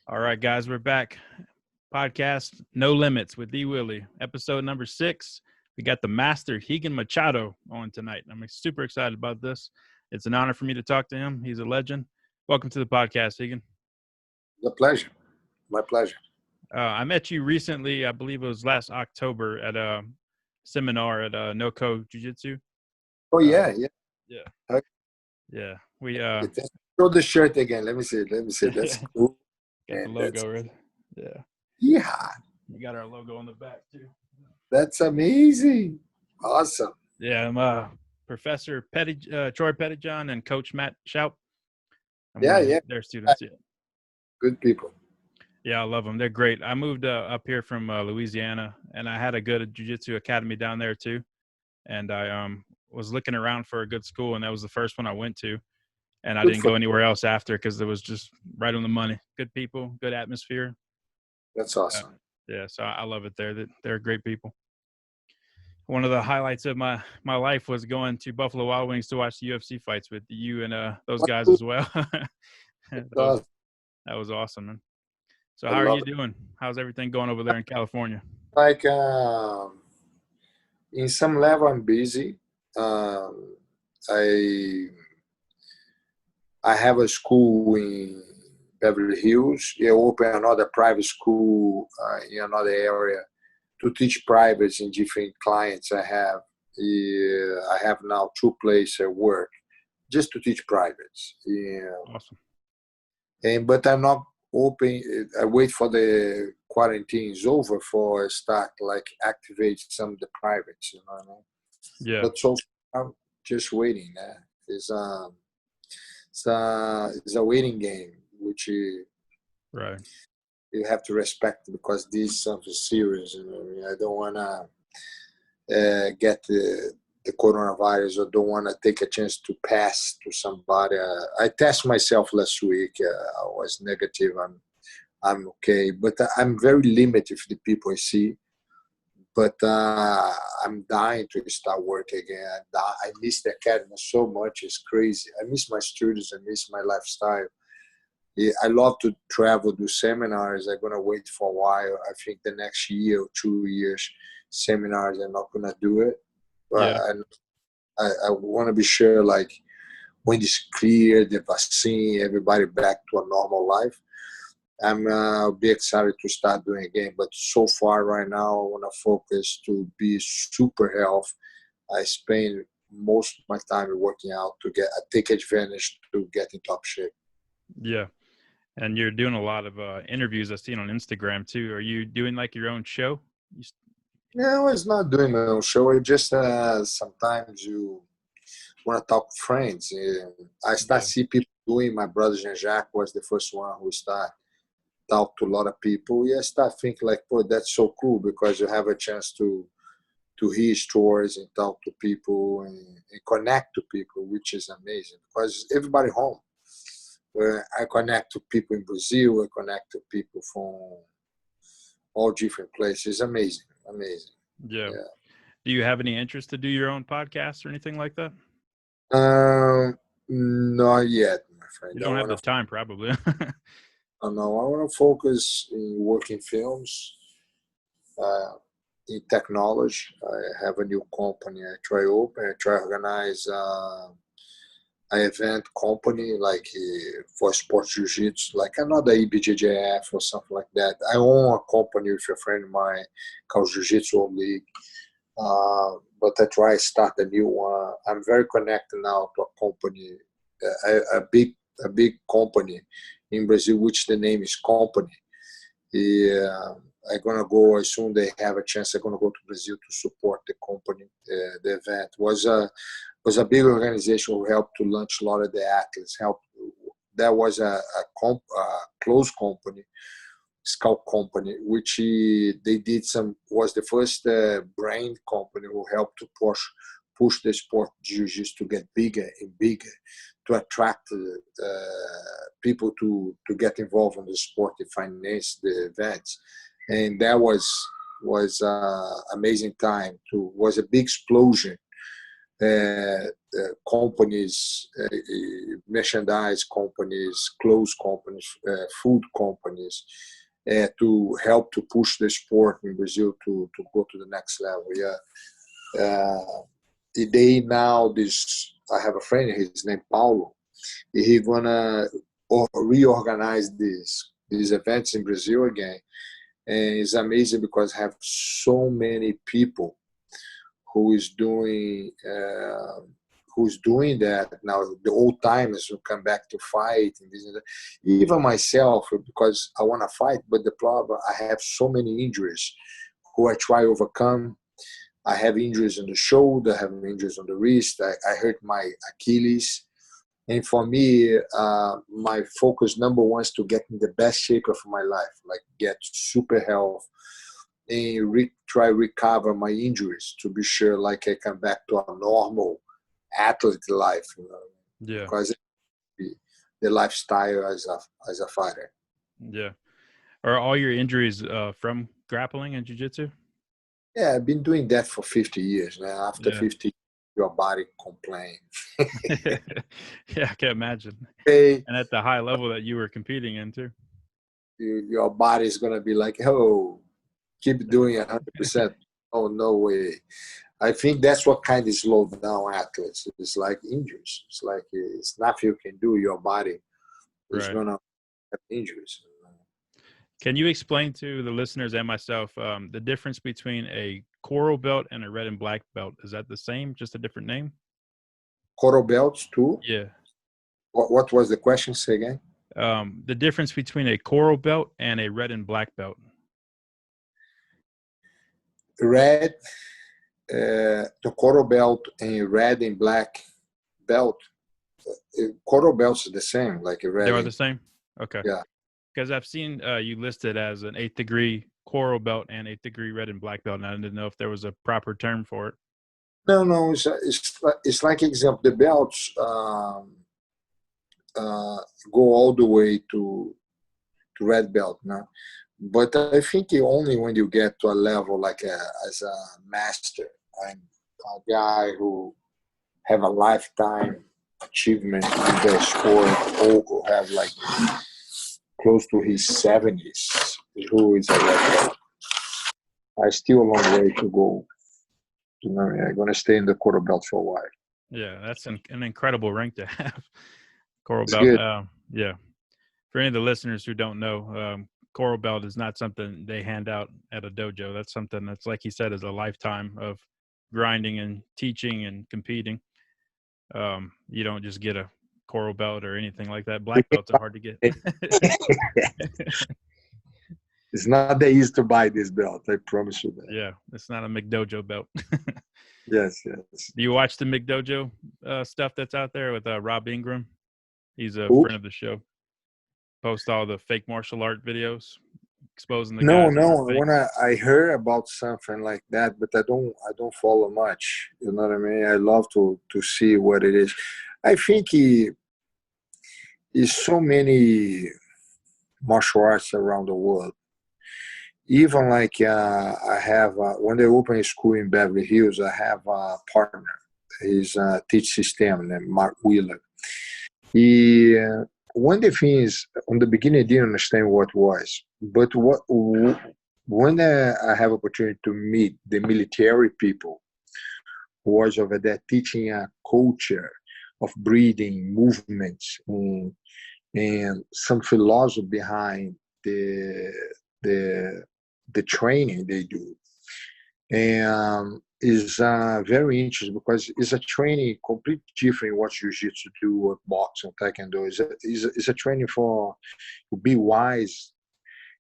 All right, guys, we're back. Podcast No Limits with Willy. Episode number 6. We got the master Rigan Machado on tonight. I'm super excited about this. It's an honor for me to talk to him. He's a legend. Welcome to the podcast, Rigan. It's a pleasure. My pleasure. I met you recently. I believe it was last October at a seminar at NoCo Jiu-Jitsu. Oh yeah. Okay. Yeah. We show the shirt again. Let me see. That's cool. Got the logo right. Yeah. Yeah. We got our logo on the back too. That's amazing. Awesome. Yeah, I'm Professor Troy Pettyjohn and Coach Matt Schaup. Yeah. They're students. Yeah. Good people. Yeah, I love them. They're great. I moved up here from Louisiana, and I had a good jiu-jitsu academy down there too. And I was looking around for a good school, and that was the first one I went to. And I didn't go anywhere else after because it was just right on the money. Good people, good atmosphere. That's awesome. Yeah, so I love it there. They're great people. One of the highlights of my life was going to Buffalo Wild Wings to watch the UFC fights with you and those guys as well. That was awesome, man. So how are you doing? How's everything going over there in California? Like, in some level, I'm busy. I have a school in Beverly Hills. I open another private school in another area to teach privates in different clients I have. I have now 2 places at work just to teach privates. Yeah. Awesome. But I'm not open. I wait for the quarantine is over for start activate some of the privates. You know what I mean? Yeah. But so I'm just waiting. It's a waiting game, which right. You have to respect because this is something serious. You know, I don't want to get the coronavirus or don't want to take a chance to pass to somebody. I tested myself last week. I was negative. I'm okay, but I'm very limited for the people I see. But I'm dying to start work again. I miss the academy so much. It's crazy. I miss my students. I miss my lifestyle. Yeah, I love to travel, do seminars. I'm going to wait for a while. I think the next year or 2 years, seminars, I'm not going to do it. But I want to be sure, when it's clear, the vaccine, everybody back to a normal life, I'll be excited to start doing again. But so far right now, I want to focus to be super healthy. I spend most of my time working out to take advantage to get in top shape. Yeah. And you're doing a lot of interviews I've seen on Instagram too. Are you doing your own show? No, it's not doing my own show. It just sometimes you want to talk to friends. I start see people doing. My brother Jean-Jacques was the first one who started talk to a lot of people. I start thinking boy, that's so cool because you have a chance to hear stories and talk to people and connect to people, which is amazing because everybody home. I connect to people in Brazil. I connect to people from all different places. Amazing. Yeah. Do you have any interest to do your own podcast or anything like that? Not yet, my friend. You don't have the time, probably. No, I want to focus in working films, in technology. I have a new company. I try to organize an event company for sports jiu-jitsu, another IBJJF or something like that. I own a company with a friend of mine called Jiu-Jitsu League. But I try to start a new one. I'm very connected now to a company, a big company in Brazil, which the name is Company. I'm gonna go as soon they have a chance. I'm gonna go to Brazil to support the company. The event was a big organization who helped to launch a lot of the athletes. That was a close company, scout company, which was the first brand company who helped to push the sport jiu-jitsu to get bigger and bigger, to attract people to get involved in the sport and finance the events. And that was amazing time. Was a big explosion companies, merchandise companies, clothes companies, food companies, to help to push the sport in Brazil to go to the next level. I have a friend, his name Paulo. He gonna reorganize these events in Brazil again, and it's amazing because have so many people who's doing that now. The old timers who come back to fight, and this and that. Even myself, because I want to fight, but the problem, I have so many injuries who I try to overcome. I have injuries on the shoulder, I have injuries on the wrist. I hurt my Achilles. And for me, my focus number one is to get in the best shape of my life, like get super health and try recover my injuries to be sure like I come back to a normal athlete life, Yeah. Because the lifestyle as a fighter. Yeah. Are all your injuries from grappling and jiu-jitsu? Yeah, I've been doing that for 50 years now. After 50, your body complains. Yeah, I can imagine. Hey, and at the high level that you were competing in too. Your body is going to be like, oh, keep doing 100%. Oh, no way. I think that's what kind of slows down athletes. It's like injuries. It's like it's nothing you can do. Your body is going to have injuries. Can you explain to the listeners and myself the difference between a coral belt and a red and black belt? Is that the same, just a different name? Coral belts too? Yeah. What was the question? Say again. The difference between a coral belt and a red and black belt. Red, the coral belt and red and black belt. Coral belts are the same, like a red. They are the same? Okay. Yeah. Because I've seen you listed as an 8th degree coral belt and 8th degree red and black belt, and I didn't know if there was a proper term for it. No, it's like example. The belts go all the way to red belt now, but I think only when you get to a level like as a master, I'm a guy who have a lifetime achievement in the sport, or who have like close to his 70s, who is a red belt. I still a long way to go. I'm going to stay in the coral belt for a while. Yeah, that's an incredible rank to have. Coral It's belt. good. Yeah. For any of the listeners who don't know, coral belt is not something they hand out at a dojo. That's something that's, like he said, is a lifetime of grinding and teaching and competing. You don't just get a coral belt or anything like that. Black belts are hard to get. It's not that easy to buy this belt. I promise you that. Yeah, it's not a McDojo belt. Yes. Do you watch the McDojo stuff that's out there with Rob Ingram? He's a friend of the show. Post all the fake martial art videos exposing the guys. No. I heard about something like that, but I don't follow much. You know what I mean? I love to see what it is. I think is so many martial arts around the world. Even like I have when they open a school in Beverly Hills, I have a partner. He's teach system named Mark Wheeler. He one of the things on the beginning I didn't understand what it was, but when I have opportunity to meet the military people who was over there teaching a culture of breathing, movements, and some philosophy behind the training they do, and is very interesting because it's a training completely different what jiu-jitsu do, what boxing, taekwondo is a training for to be wise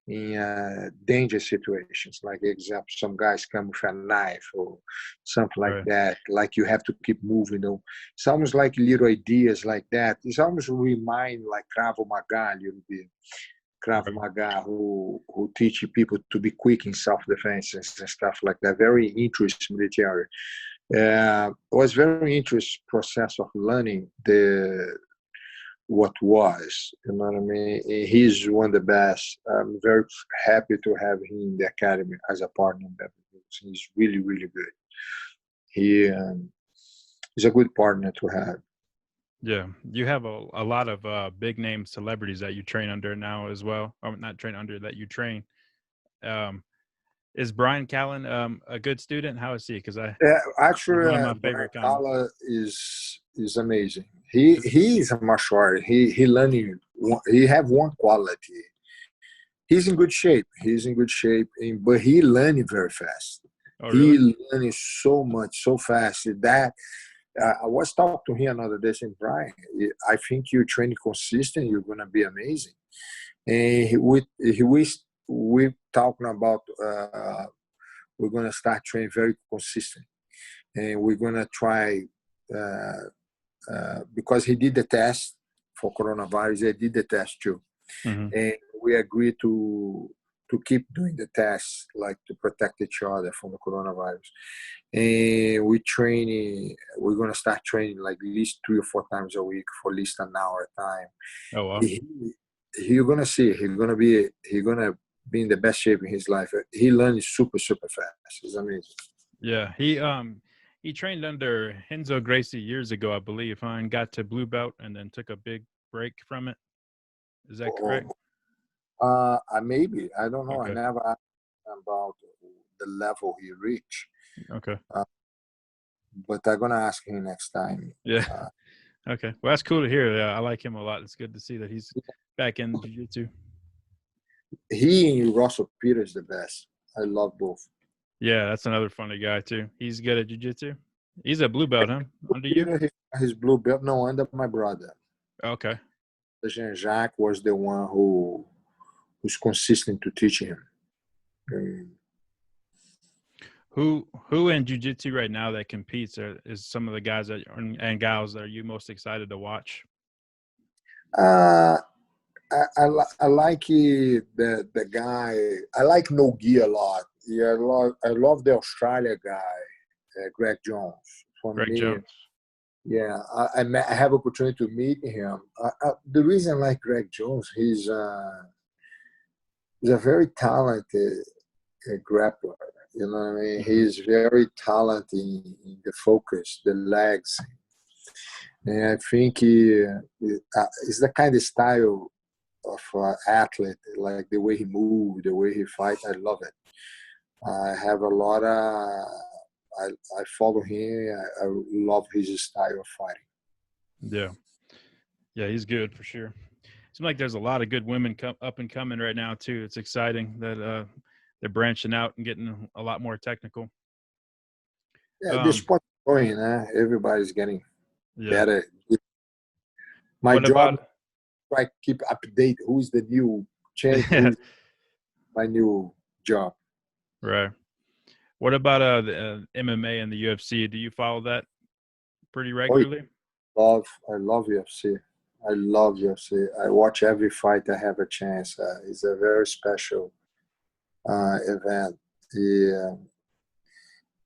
in dangerous situations. Like example, some guys come with a knife or something like that. Like you have to keep moving. It's almost like little ideas like that. It's almost remind like Krav Maga a little bit. Krav Maga, who teach people to be quick in self-defense and stuff like that. Very interesting military. It was very interesting process of learning what was. You know what I mean? He's one of the best. I'm very happy to have him in the academy as a partner. He's really, really good. he's a good partner to have. Yeah, you have a lot of big name celebrities that you train under now as well. Or not train under, that you train. Um, is Brian Callen a good student? How is he? Because Yeah, he's actually, one of my Brian favorite kind. Kala is amazing. He is a martial art. He learning. He have one quality. He's in good shape. He's in good shape, but he learning very fast. Oh, really? He learning so much, so fast that I was talking to him another day saying, Brian, I think you're training consistent. You're gonna be amazing. And we talking about we're gonna start training very consistent, and we're gonna try because he did the test for coronavirus. I did the test too, Mm-hmm. and we agreed to keep doing the tests, like to protect each other from the coronavirus. And we're gonna start training like at least 3 or 4 times a week for at least an hour at a time. Oh, wow. You're gonna see he's gonna be in the best shape in his life. He learns super fast. It's amazing. Yeah, he trained under Renzo Gracie years ago, I believe, huh? And got to blue belt and then took a big break from it. Is that correct? Maybe, I don't know. Okay. I never asked him about the level he reached. Okay. But I'm gonna ask him next time. Yeah. Okay. Well, that's cool to hear. Yeah, I like him a lot. It's good to see that he's back in jiu-jitsu. He and Russell Peters the best. I love both. Yeah, that's another funny guy too. He's good at jiu-jitsu. He's a blue belt, huh? Under you? His blue belt, no, under my brother. Okay. Jean-Jacques was the one who's consistent to teach him. Who in jiu-jitsu right now that competes is some of the guys that and gals that are you most excited to watch? I like the guy. I like Nogi a lot. Yeah, I love the Australia guy, Greg Jones. For Greg me, Jones. yeah, I have opportunity to meet him. The reason I like Greg Jones, he's a very talented grappler. You know what I mean? Mm-hmm. He's very talented in the focus, the legs, and I think it's the kind of style of athlete, like the way he moves, the way he fights. I love it. I have a lot of. I follow him. I love his style of fighting. Yeah, he's good for sure. Seems like there's a lot of good women up and coming right now too. It's exciting that they're branching out and getting a lot more technical. Yeah, the sport's going. Everybody's getting better. My job, try to keep up to date. Who's the new champion? Who's my new job? Right. What about the MMA and the UFC? Do you follow that pretty regularly? I love UFC. I love UFC. I watch every fight I have a chance. It's a very special event.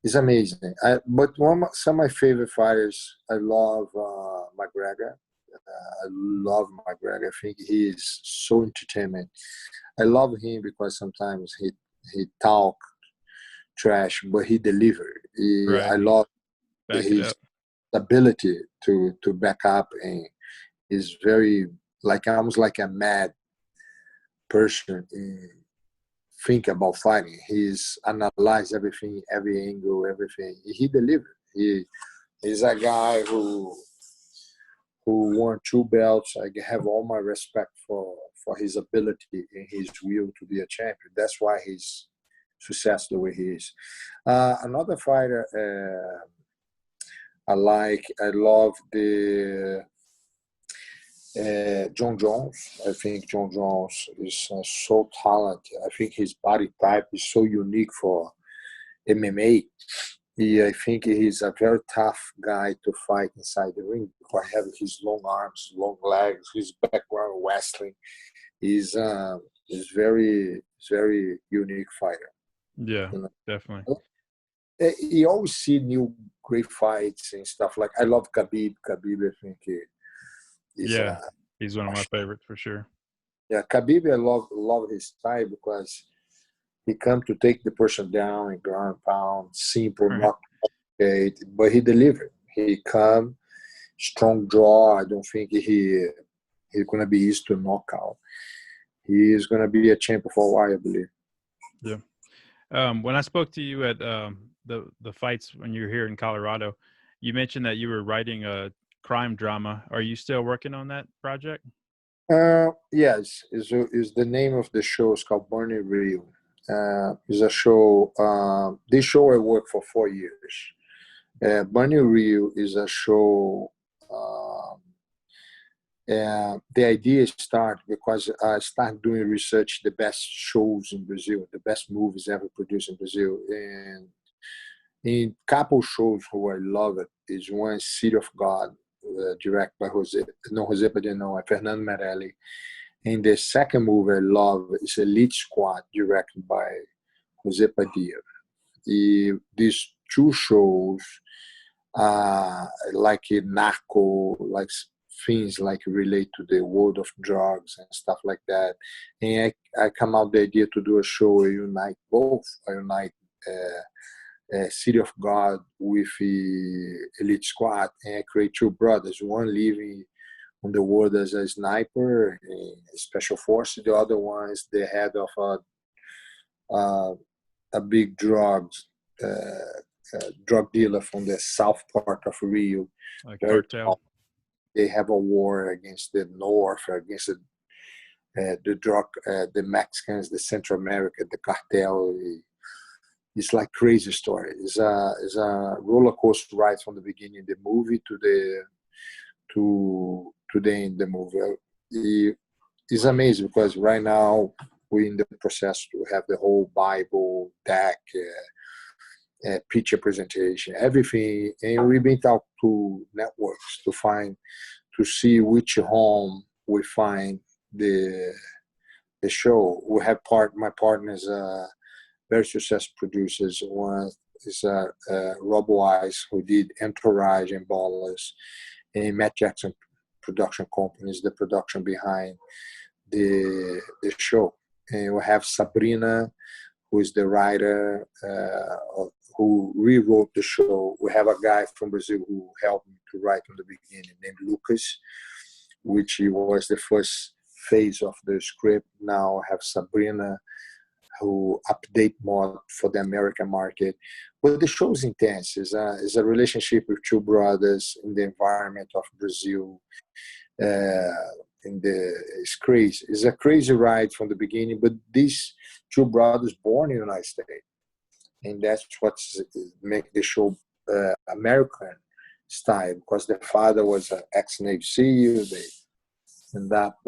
It's amazing. But some of my favorite fighters, I love McGregor. I love McGregor. I think he is so entertainment. I love him because sometimes he talk trash, but he delivered. Right. I love his ability to back up, and is very almost like a mad person in think about fighting. He's analyzed everything, every angle, everything. He delivered. He's a guy who won 2 belts. I have all my respect for his ability and his will to be a champion. That's why he's success the way he is. Another fighter I love the John Jones. I think John Jones is so talented. I think his body type is so unique for MMA. I think he's a very tough guy to fight inside the ring. For having his long arms, long legs, his background wrestling, he's very unique fighter. Yeah, definitely. You always see new great fights and stuff. Like I love Khabib. Khabib, I think he's one of my favorites for sure. Yeah, Khabib, I love his style because he come to take the person down and ground and pound, simple, not complicated, but he delivered. He come, strong draw. I don't think he's gonna be easy to knock out. He is gonna be a champion for a while, I believe. Yeah. When I spoke to you at the fights when you were here in Colorado, you mentioned that you were writing a crime drama. Are you still working on that project? Yes, is the name of the show is called Burning Real. Is a show. This show I worked for 4 years. Burning Real is a show. The idea started because I started doing research, the best shows in Brazil, the best movies ever produced in Brazil. And in couple shows who I love it is one City of God, directed by Jose Padilha, no, Fernando Merelli. And the second movie I love is Elite Squad, directed by Jose Padilha. These two shows, like Narco, like things like relate to the world of drugs and stuff like that. And I come out the idea to do a show, I unite both. I unite City of God with Elite Squad, and I create two brothers, one living on the world as a sniper in special force, the other one is the head of a big drug dealer from the south part of Rio. Like cartel. They have a war against the north, against the Mexicans, the Central America, the cartel. It's like crazy story. It's a roller coaster ride from the beginning of the movie to the end of the movie. It's amazing because right now we're in the process to have the whole Bible deck, picture presentation, everything, and we've been talking to networks to see which home we find the show. We have my partners. Very successful producers. One is Robo Ice, who did Entourage and Ballers, and Matt Jackson production company is the production behind the show. And we have Sabrina, who is the writer who rewrote the show. We have a guy from Brazil who helped me to write from the beginning, named Lucas, which was the first phase of the script. Now I have Sabrina, who update more for the American market. But the show is intense. It's a relationship with two brothers in the environment of Brazil. It's crazy. It's a crazy ride from the beginning, but these two brothers born in the United States. And that's what make the show American style, because the father was an ex-Navy SEAL. They end up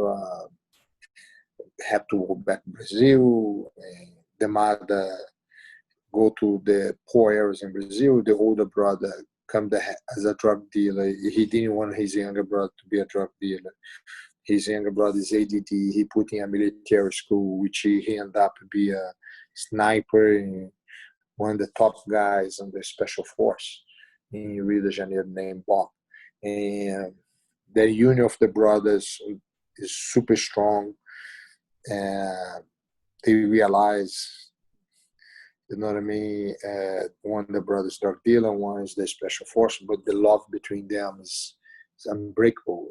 have to go back to Brazil, and the mother go to the poor areas in Brazil. The older brother come as a drug dealer. He didn't want his younger brother to be a drug dealer. His younger brother is ADD. He put in a military school, which he ended up to be a sniper and one of the top guys on the special force in Rio de Janeiro named Bob. And the union of the brothers is super strong. And they realize, you know what I mean, one of the brothers drug dealer, one is the special force, but the love between them is unbreakable.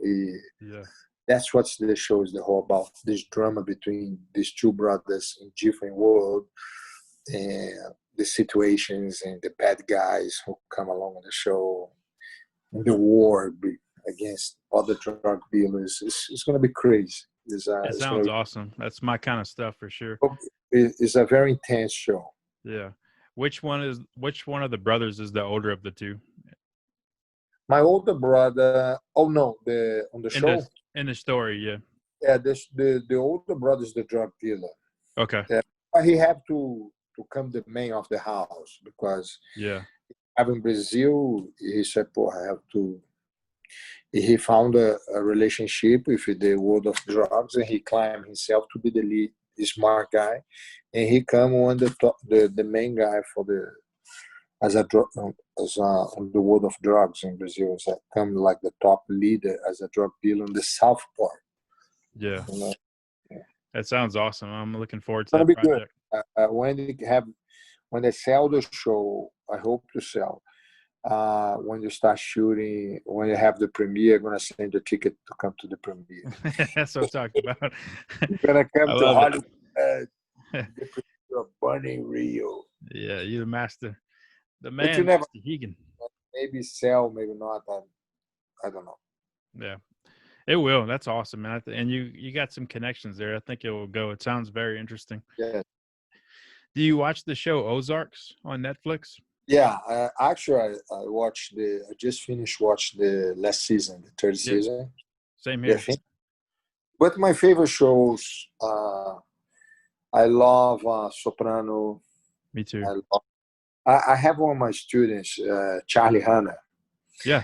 That's what the show is the whole about, this drama between these two brothers in different worlds, and the situations and the bad guys who come along on the show, and the war against other drug dealers. It's going to be crazy. It sounds awesome. That's my kind of stuff for sure. It's a very intense show. Yeah. Which one of the brothers is the older of the two? My older brother. Oh no, on the show. In the story, yeah. Yeah, the older brother is the drug dealer. Okay. Yeah, he have to become the man of the house because in Brazil, he said, I have to. He found a relationship with the world of drugs, and he climbed himself to be the lead, the smart guy, and he come on the main guy for on the world of drugs in Brazil. So come like the top leader as a drug dealer on the south part. Yeah, you know? That sounds awesome. I'm looking forward to that project. When they sell the show, I hope to sell. when you start shooting, when you have the premiere, I'm gonna send you a ticket to come to the premiere. That's what I'm talking about. You're gonna come I to love Hollywood, it. the premiere of Burning Rio. Yeah, you're the master. The But you man, never, Mr. Higan. maybe sell, maybe not. I don't know. Yeah, it will. That's awesome, man. And you got some connections there. I think it will go. It sounds very interesting. Yeah. Do you watch the show Ozarks on Netflix? Yeah, actually, I watched I just finished watching the last season, the third Yeah, season. same Yeah, here. but my favorite shows, I love Soprano. Me too. I have one of my students, Charlie Hanna. Yeah.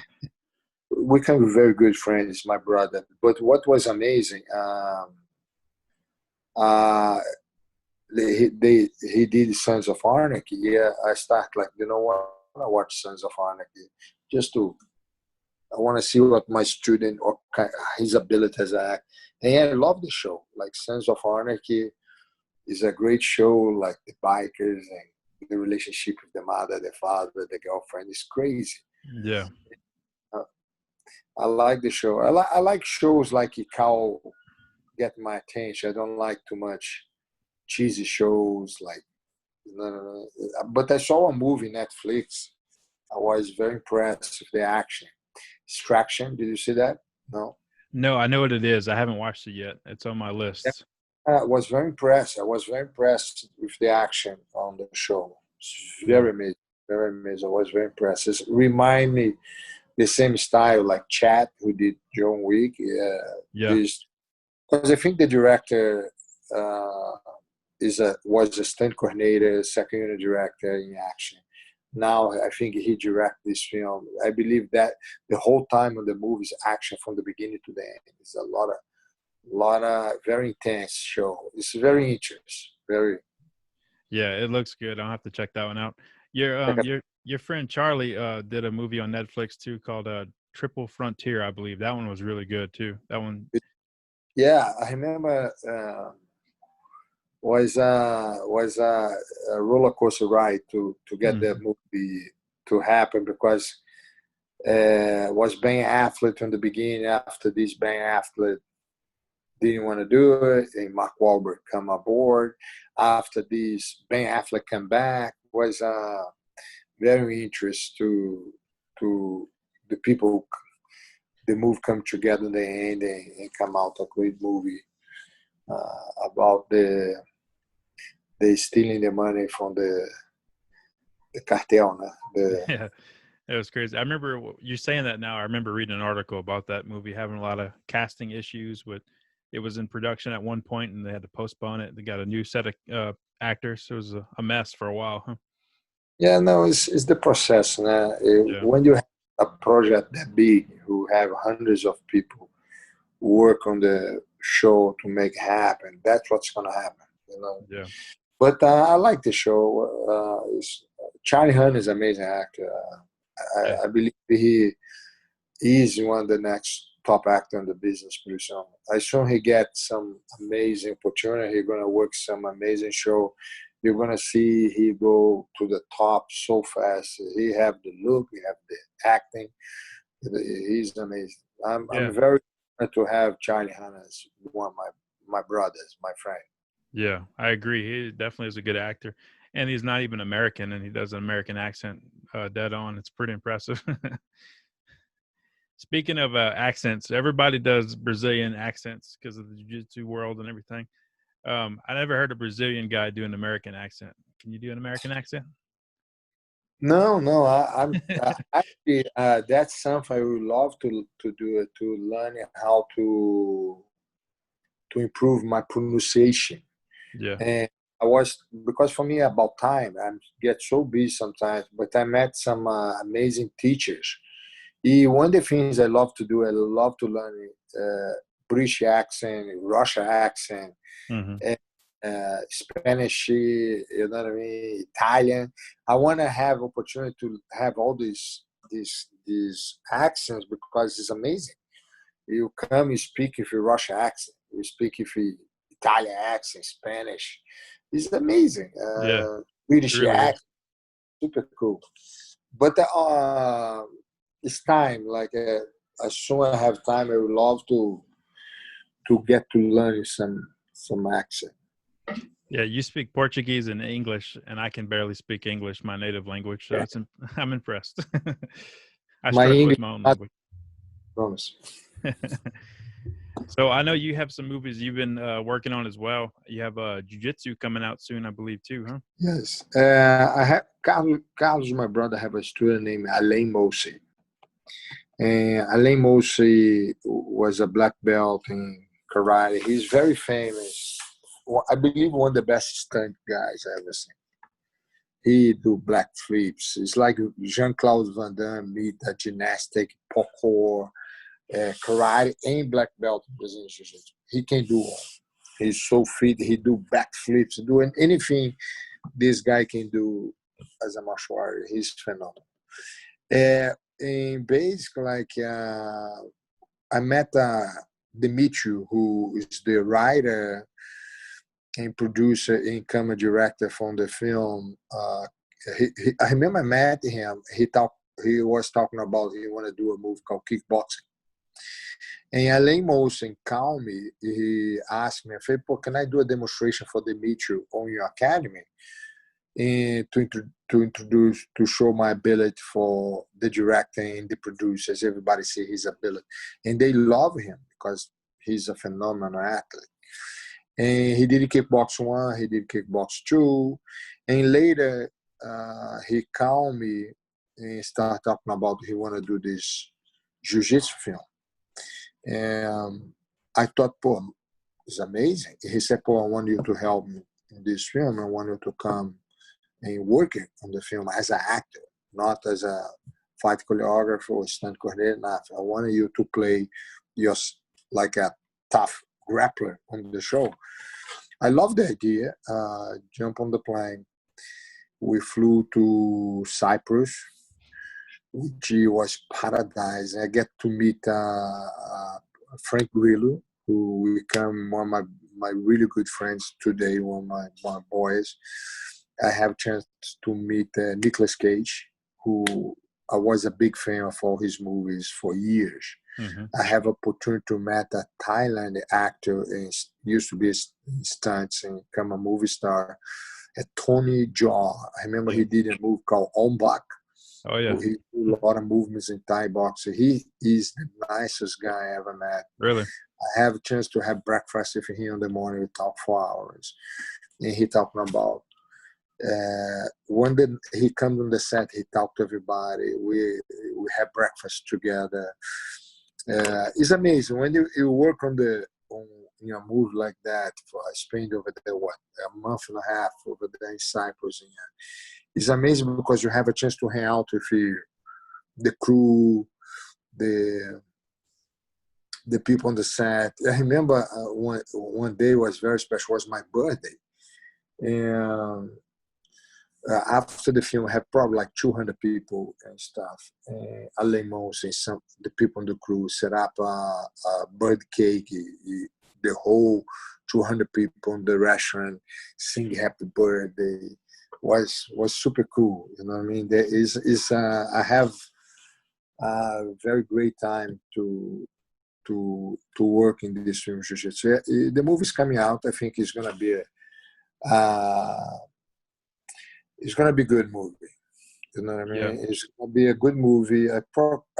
We can be very good friends, my brother. But what was amazing, he did Sons of Anarchy. Yeah, I start like, you know what? I watch Sons of Anarchy just to. I want to see what my student or his ability as an act. And I love the show. Like Sons of Anarchy is a great show. Like the bikers and the relationship with the mother, the father, the girlfriend is crazy. Yeah. I like the show. I like shows like Ikao get my attention. I don't like too much cheesy shows like. No. But I saw a movie Netflix. I was very impressed with the action. Extraction. Did you see that? No. No, I know what it is. I haven't watched it yet. It's on my list. I was very impressed. I was very impressed with the action on the show. It's very amazing. Very amazing. I was very impressed. It remind me the same style like Chad, who did John Wick. Yeah. Because I think the director was a stunt coordinator, second unit director in action. Now I think he directed this film. I believe that the whole time of the movie is action from the beginning to the end. It's a lot of very intense show. It's very interesting. Very. Yeah, it looks good. I'll have to check that one out. Your friend Charlie did a movie on Netflix too called Triple Frontier, I believe. That one was really good too. That one. Yeah, I remember. Was a roller coaster ride to get the movie to happen because was Ben Affleck from the beginning. After this, Ben Affleck didn't want to do it, and Mark Wahlberg come aboard. After this, Ben Affleck come back. Was very interesting to the people. The movie come together in the end and come out a great movie about they stealing the money from the cartel. Yeah, it was crazy. I remember you saying that now. I remember reading an article about that movie having a lot of casting issues with. It was in production at one point and they had to postpone it. They got a new set of actors. So it was a mess for a while. Huh? Yeah, no, it's the process. When you have a project that big, who have hundreds of people work on the show to make it happen, that's what's going to happen. Yeah. But I like the show. Charlie Hunnam is an amazing actor. I believe he is one of the next top actor in the business pretty soon. I saw he get some amazing opportunity. He's gonna work some amazing show. You're gonna see he go to the top so fast. He have the look, he have the acting. He's amazing. I'm very honored to have Charlie Hunnam as one of my brothers, my friend. Yeah, I agree. He definitely is a good actor, and he's not even American, and he does an American accent dead on. It's pretty impressive. Speaking of accents, everybody does Brazilian accents because of the jiu-jitsu world and everything. I never heard a Brazilian guy do an American accent. Can you do an American accent? No, I'm actually that's something I would love to do it, to learn how to improve my pronunciation. Yeah. And because for me about time, I get so busy sometimes, but I met some amazing teachers. One of the things I love to do, I love to learn British accent, Russian accent, Spanish, you know what I mean, Italian. I want to have opportunity to have all these accents because it's amazing. You come, you speak with your Russian accent, you speak with your Italian accent, Spanish. It's amazing. Yeah, British really accent, super cool. But it's time. Like as soon as I have time, I would love to get to learn some accent. Yeah, you speak Portuguese and English, and I can barely speak English, my native language. So I'm impressed. I My struggle with English, my own not language. promise. So I know you have some movies you've been working on as well. You have Jiu-Jitsu coming out soon, I believe, too, huh? Yes, I have Carlos, my brother, have a student named Alain Mosi, and Alain Mosi was a black belt in karate. He's very famous. Well, I believe one of the best stunt guys I ever seen. He do black flips. It's like Jean-Claude Van Damme meet a gymnastic, parkour, karate, and black belt in Brazilian Jiu-Jitsu. He can do all. He's so fit. He do backflips, doing anything this guy can do as a martial artist. He's phenomenal. And basically, I met Dimitri, who is the writer and producer and camera director from the film. I remember I met him. He was talking about he want to do a movie called Kickboxing. And Alain Mosen called me. He asked me, I said, can I do a demonstration for Dimitri on your academy? And to show my ability for the director and the producers. Everybody see his ability. And they love him because he's a phenomenal athlete. And he did Kickbox 1, he did Kickbox 2. And later, he called me and started talking about he want to do this Jiu-Jitsu film. And I thought, it's amazing. He said, I want you to help me in this film. I want you to come and work on the film as an actor, not as a fight choreographer or stunt coordinator. Nothing. I wanted you to play just like a tough grappler on the show. I love the idea. Jump on the plane. We flew to Cyprus, which was paradise. I get to meet Frank Grillo, who become one of my really good friends today, one of my boys. I have a chance to meet Nicolas Cage, who I was a big fan of all his movies for years. Mm-hmm. I have opportunity to meet a Thailand actor and used to be in stunts and become a movie star, Tony Jaa. I remember he did a movie called Ombak. Oh, yeah. He did a lot of movements in Thai boxing. He is the nicest guy I ever met. Really? I have a chance to have breakfast with him in the morning. We talk for hours. And he talking about when he comes on the set, he talked to everybody. We have breakfast together. It's amazing when you work on a movie like that. I spent over there a month and a half over there in Cyprus. And, it's amazing because you have a chance to hang out with the crew, the people on the set. I remember one day was very special. It was my birthday, and after the film, I had probably like 200 people and stuff. Alain Mons and some the people on the crew set up a birthday cake. The whole 200 people in the restaurant sing happy birthday. Was super cool. You know what I mean? There is I have a very great time to work in this film. The movie's coming out. I think it's gonna be it's gonna be a good movie. You know what I mean? Yeah. It's gonna be a good movie. I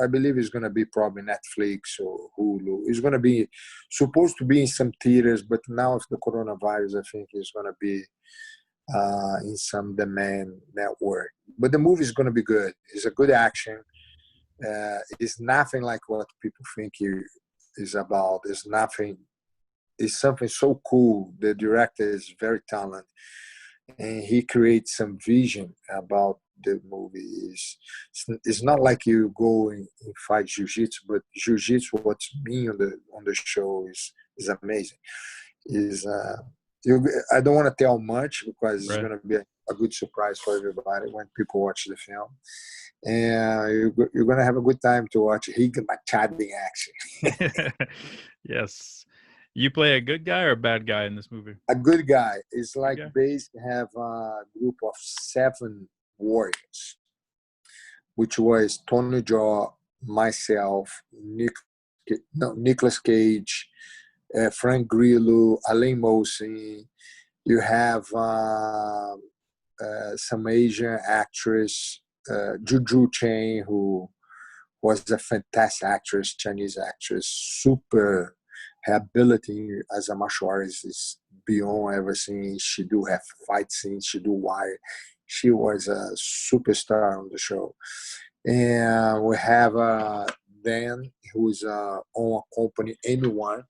believe it's gonna be probably Netflix or Hulu. It's gonna be supposed to be in some theaters, but now with the coronavirus, I think it's gonna be in some demand network. But the movie is going to be good. It's a good action. It's nothing like what people think it is about. It's nothing. It's something so cool. The director is very talented, and he creates some vision about the movie. It's not like you go and fight jiu-jitsu, but jiu-jitsu, what's mean on the show is amazing. I don't want to tell much because it's going to be a good surprise for everybody when people watch the film. And you're going to have a good time to watch Rigan Machado in action. Yes. You play a good guy or a bad guy in this movie? A good guy. It's like basically have a group of 7 warriors. which was Tony Jaa, myself, Nicolas Cage, Frank Grillo, Alain Moussin. You have some Asian actress, Juju Chen, who was a fantastic actress, Chinese actress, super. Her ability as a martial artist is beyond everything. She do have fight scenes, she do wire. She was a superstar on the show. And we have Dan, who's on a company, Amy1,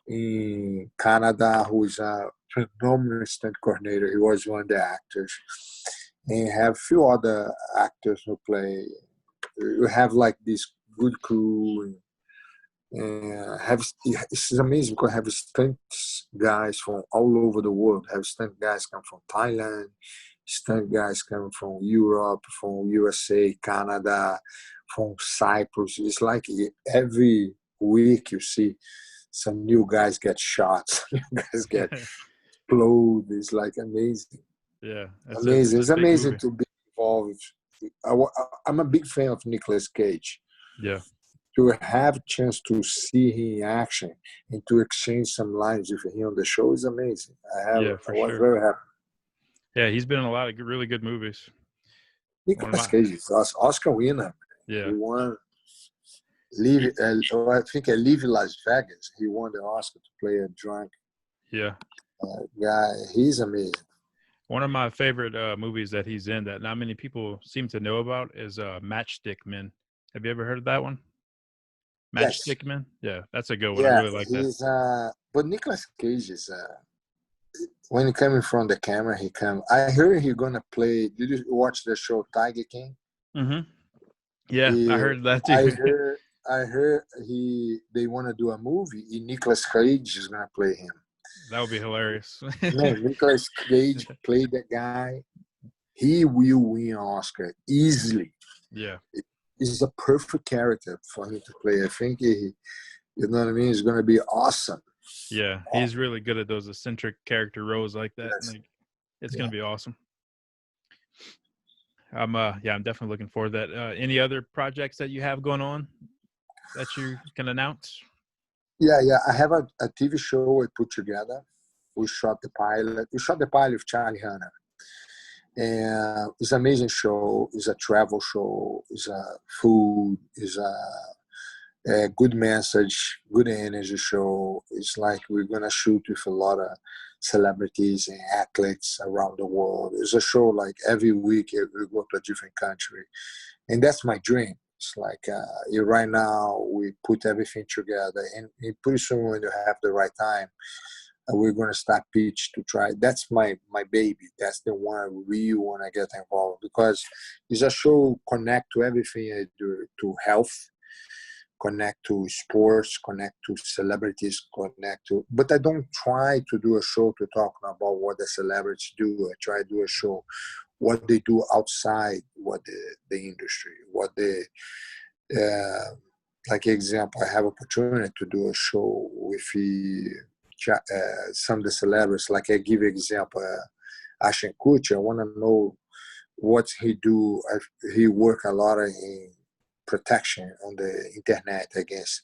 in Canada, who's a phenomenal stunt coordinator. He was one of the actors. And have a few other actors who play. We have like this good crew. And it's amazing because I have stunt guys from all over the world. I have stunt guys come from Thailand, stunt guys come from Europe, from USA, Canada, from Cyprus. It's like every week you see some new guys get shot, some new guys get exploded. It's like amazing. Yeah, Amazing. It's amazing movie. to be involved. I'm a big fan of Nicolas Cage. Yeah. To have a chance to see him in action and to exchange some lines with him on the show is amazing. I was very happy. Yeah, he's been in a lot of really good movies. Nicolas Cage is Oscar winner. Yeah. He won. I think I Live Las Vegas. He won the Oscar to play a drunk guy. He's amazing. One of my favorite movies that he's in that not many people seem to know about is Matchstick Men. Have you ever heard of that one? Matchstick Men? Yeah, that's a good one. I really like that. But Nicolas Cage is when he coming from the camera, I heard he's gonna play. Did you watch the show Tiger King? Mm-hmm. Yeah, I heard that too. I heard they want to do a movie. And Nicolas Cage is gonna play him. That would be hilarious. Man, Nicolas Cage played that guy. He will win an Oscar easily. Yeah. It's a perfect character for him to play. I think you know what I mean? It's going to be awesome. Yeah, he's really good at those eccentric character roles like that. Yes. It's going to be awesome. I'm definitely looking forward to that. Any other projects that you have going on that you can announce? Yeah. I have a TV show we put together. We shot the pilot. We shot the pilot with Charlie Hanna. And it's an amazing show. It's a travel show. It's a food. It's a good message, good energy show. It's like we're going to shoot with a lot of celebrities and athletes around the world. It's a show like every week we go to a different country. And that's my dream. It's like right now we put everything together. And pretty soon when you have the right time, we're going to start pitch to try. That's my baby. That's the one I really want to get involved because it's a show connect to everything I do, to health, connect to sports, connect to celebrities, but I don't try to do a show to talk about what the celebrities do. I try to do a show what they do outside what the industry, what they, like example, I have opportunity to do a show with some of the celebrities, like I give example, Ashton Kutcher. I want to know what he do. He work a lot in protection on the internet against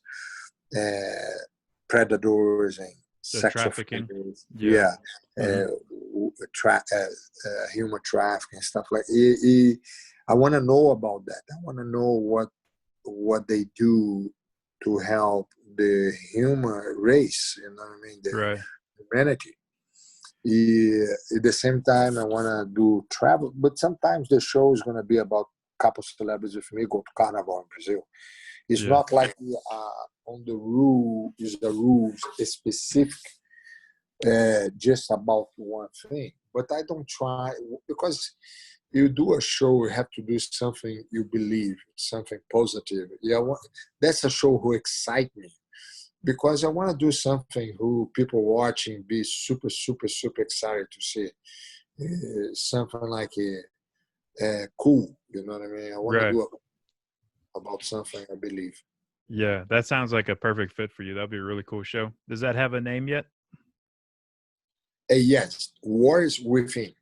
predators and sex trafficking. Human trafficking, stuff like. I want to know about that. I want to know what they do to help the human race, you know what I mean? The humanity. At the same time, I want to do travel, but sometimes the show is going to be about a couple celebrities with me go to Carnival in Brazil. It's not like on the rules specific, just about one thing. But I don't try, because you do a show, you have to do something you believe, something positive. That's a show who excite me, because I want to do something who people watching be super, super, super excited to see. Something like cool, you know what I mean? I want to do about something I believe. Yeah, that sounds like a perfect fit for you. That'd be a really cool show. Does that have a name yet? Yes, Wars Within.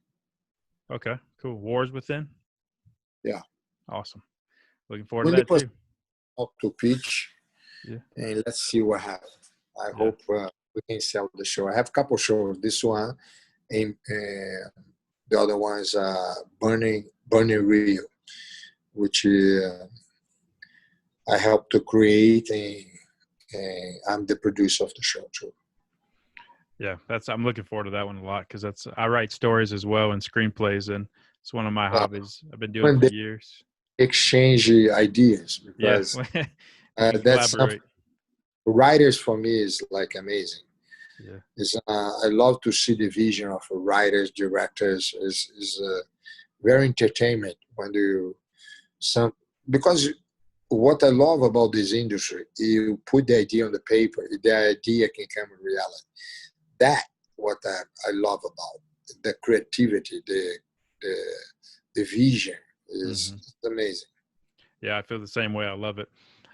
Okay, cool. Wars Within? Yeah. Awesome. Looking forward to that too. Up to pitch, Yeah. and let's see what happens. I hope we can sell the show. I have a couple shows. This one, and the other one is Burning Rio, which I helped to create, and I'm the producer of the show too. Yeah, I'm looking forward to that one a lot because I write stories as well and screenplays, and it's one of my hobbies. I've been doing it for years. Exchange ideas because that's something. Writers for me is like amazing. Yeah, I love to see the vision of writers, directors. Is very entertainment when because what I love about this industry, you put the idea on the paper, the idea can come in reality. That what I love about the creativity, the vision is amazing. Yeah, I feel the same way. I love it.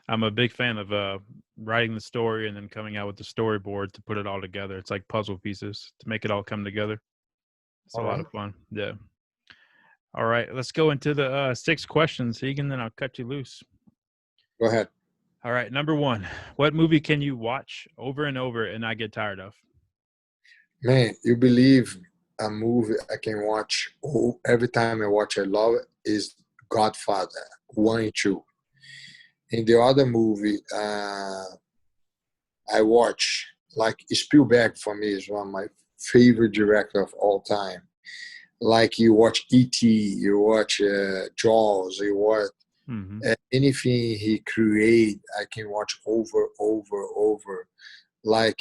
I'm a big fan of writing the story and then coming out with the storyboard to put it all together. It's like puzzle pieces to make it all come together. It's a lot of fun. Yeah. All right, let's go into the 6 questions, Rigan, then I'll cut you loose. Go ahead. All right, number 1. What movie can you watch over and over and not get tired of? Man, you believe a movie I can watch every time I watch, I love it, is Godfather 1 and 2. In the other movie, I watch, like Spielberg for me is one of my favorite director of all time. Like you watch E.T., you watch Jaws, you watch anything he create, I can watch over. Like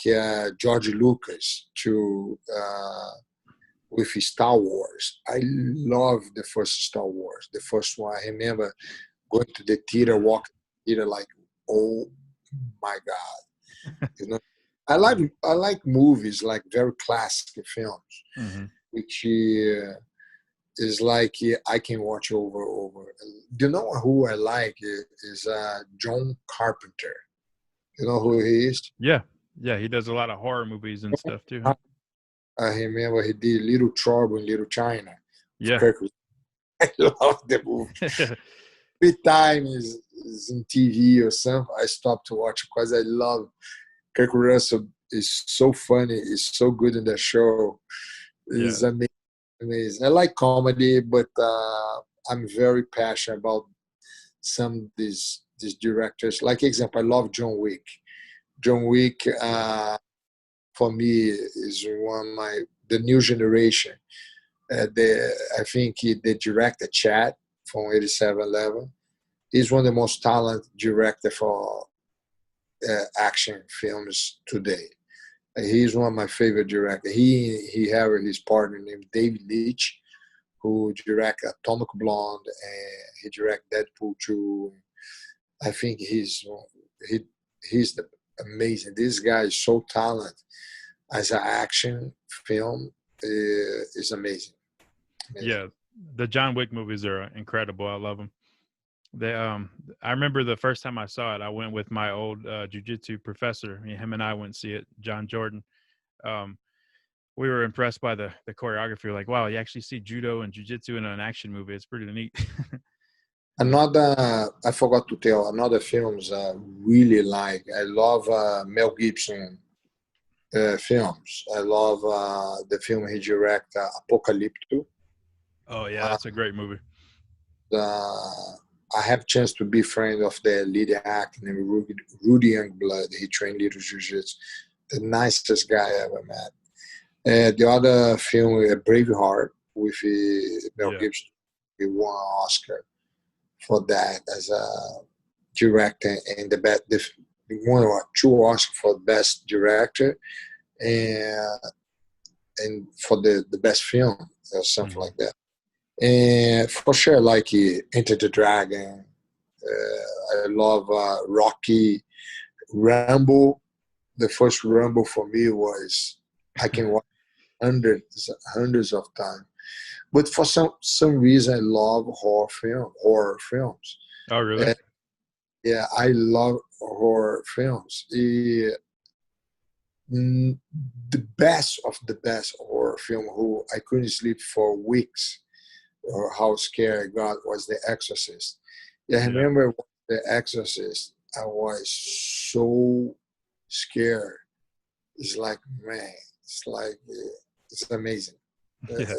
George Lucas with Star Wars. I love the first Star Wars. The first one, I remember going to the theater, walking to the theater like, oh my God. You know, I like movies, like very classic films, which is like I can watch over. Do you know who I like is John Carpenter. You know who he is? Yeah, he does a lot of horror movies and stuff too. I remember he did Little Trouble in Little China. Yeah. I love the movie. Every time is in TV or something, I stop to watch because I love Kirk Russell. Is so funny. He's so good in the show. It's amazing. I like comedy, but I'm very passionate about some of these directors. Like example, I love John Wick. John Wick, for me, is one of the new generation. I think the director Chad from 8711 is one of the most talented director for action films today. He's one of my favorite directors. He have his partner named David Leitch, who direct Atomic Blonde, and he direct Deadpool 2. I think he's the amazing. This guy is so talented as an action film is amazing. Yeah, the John Wick movies are incredible. I love them. I remember the first time I saw it, I went with my old jiu-jitsu professor. Him and I went to see it, John Jordan. We were impressed by the choreography. Like, wow, you actually see judo and jiu-jitsu in an action movie. It's pretty neat. I forgot to tell, another films I really like. I love Mel Gibson films. I love the film he directed, Apocalypto. Oh, yeah, that's a great movie. I have a chance to be friend of the lead actor named Rudy Youngblood. He trained Little Jiu-Jitsu. The nicest guy I ever met. The other film, Braveheart, with Mel Gibson. He won an Oscar for that as a director, and he won 2 Oscars for best director and for the best film or something like that. And for sure, like Enter the Dragon. I love Rocky, Rambo. The first Rambo for me was I can watch hundreds of times. But for some reason, I love horror films. Oh, really? Yeah, I love horror films. The best of the best horror film who I couldn't sleep for weeks, or how scared I got, was The Exorcist. I remember The Exorcist. I was so scared. It's like, man, it's like, it's amazing. Yeah.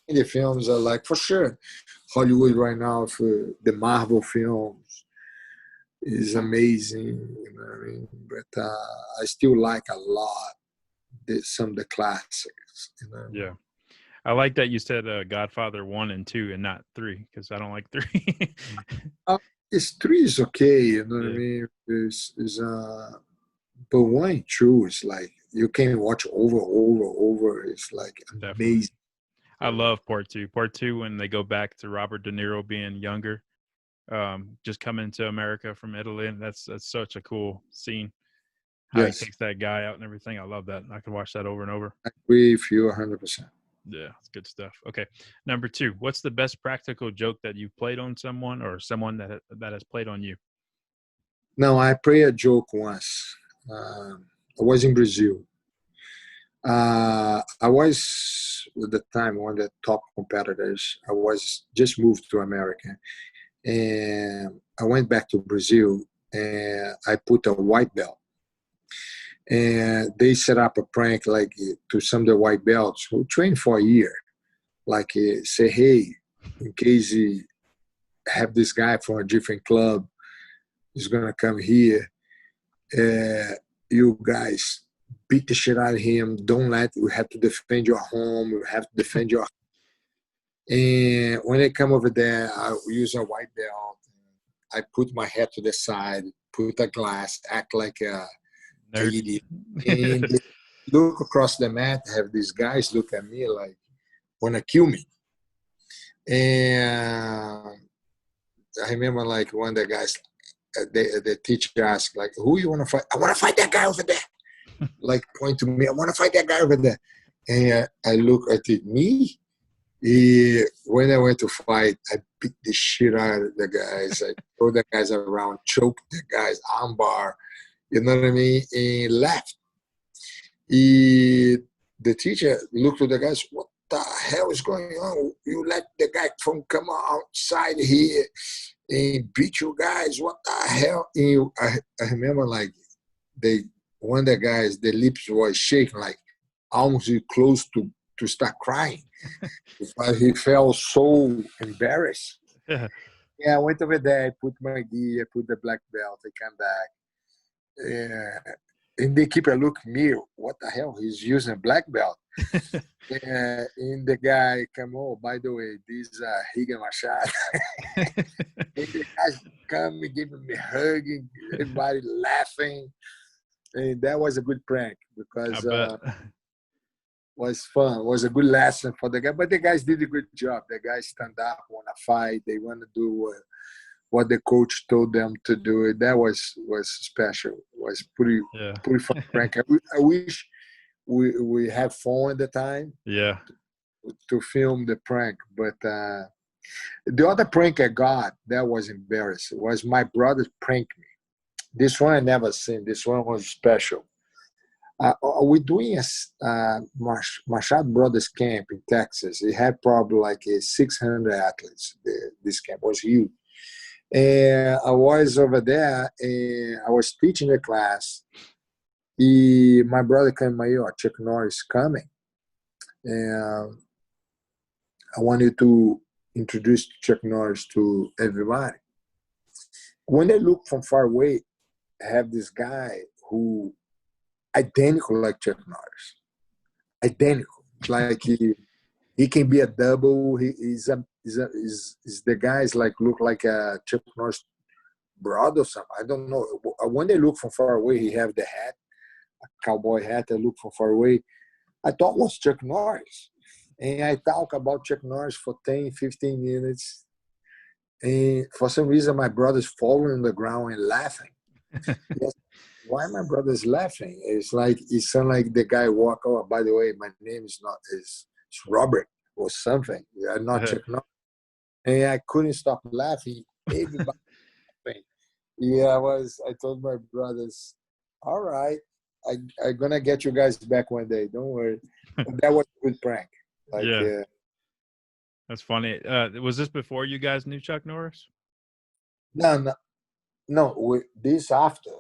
The films are like, for sure, Hollywood right now for the Marvel films is amazing. You know what I mean? But I still like a lot some of the classics. You know? Yeah. I like that you said Godfather 1 and 2 and not 3 because I don't like 3. It's 3 is okay. You know what I Yeah. mean? But 1 and 2 is like you can watch over. It's like amazing. Definitely. I love part 2. Part 2 when they go back to Robert De Niro being younger, just coming to America from Italy, and that's such a cool scene. How he takes that guy out and everything. I love that. I can watch that over and over. I agree with you 100%. Yeah, it's good stuff. Okay, number 2. What's the best practical joke that you've played on someone or someone that has played on you? No, I played a joke once. I was in Brazil. I was at the time one of the top competitors. I was just moved to America, and I went back to Brazil, and I put a white belt. And they set up a prank like to some of the white belts who trained for a year, like say, hey, in case you have this guy from a different club is gonna come here, you guys beat the shit out of him. Don't let you have to defend your home. You have to defend your. And when they come over there, I use a white belt. I put my head to the side, put a glass, act like a idiot, and they look across the mat. Have these guys look at me like wanna kill me. And I remember like one of the guys, the teacher asked like, "Who you want to fight?" I want to fight that guy over there. Like point to me, I want to fight that guy over there. And I look at it, me. When I went to fight, I beat the shit out of the guys. I throw the guys around, choke the guys, armbar. You know what I mean? And left. The teacher looked at the guys. What the hell is going on? You let the guy from come outside here and beat you guys. What the hell? And I remember like one of the guys, the lips was shaking, like almost close to start crying. But he felt so embarrassed. Yeah, I went over there, I put my gi, I put the black belt, I come back. Yeah. And they keep a look at me, what the hell? He's using a black belt. And the guy come, oh, by the way, this is Rigan Machado. And the guys come and give me a hug, and everybody laughing. And that was a good prank because was fun. It was a good lesson for the guy. But the guys did a good job. The guys stand up, want to fight. They want to do what the coach told them to do. That was special. It was pretty fun prank. I wish we had phone at the time. Yeah. To film the prank, but the other prank I got that was embarrassing was my brother pranked me. This one I never seen. This one was special. We're doing a Machado Brothers camp in Texas. It had probably like 600 athletes. This camp was huge. And I was over there and I was teaching the class. My brother came my ear, Chuck Norris coming. And I wanted to introduce Chuck Norris to everybody. When they look from far away, I have this guy who identical like Chuck Norris. Identical. Like he can be a double. He's the guys like look like a Chuck Norris brother or something. I don't know. When they look from far away, he have the hat, a cowboy hat. They look from far away. I thought it was Chuck Norris. And I talk about Chuck Norris for 10, 15 minutes. And for some reason, my brother's falling on the ground and laughing. Yes. Why my brother's laughing? It's sounds like the guy walk out. By the way, my name is not it's Robert or something. I'm not Chuck Norris. And I couldn't stop laughing. Everybody laughing. Yeah, I told my brothers, all right, I'm gonna get you guys back one day. Don't worry. But that was a good prank. That's funny. Was this before you guys knew Chuck Norris? No, no, no. This after,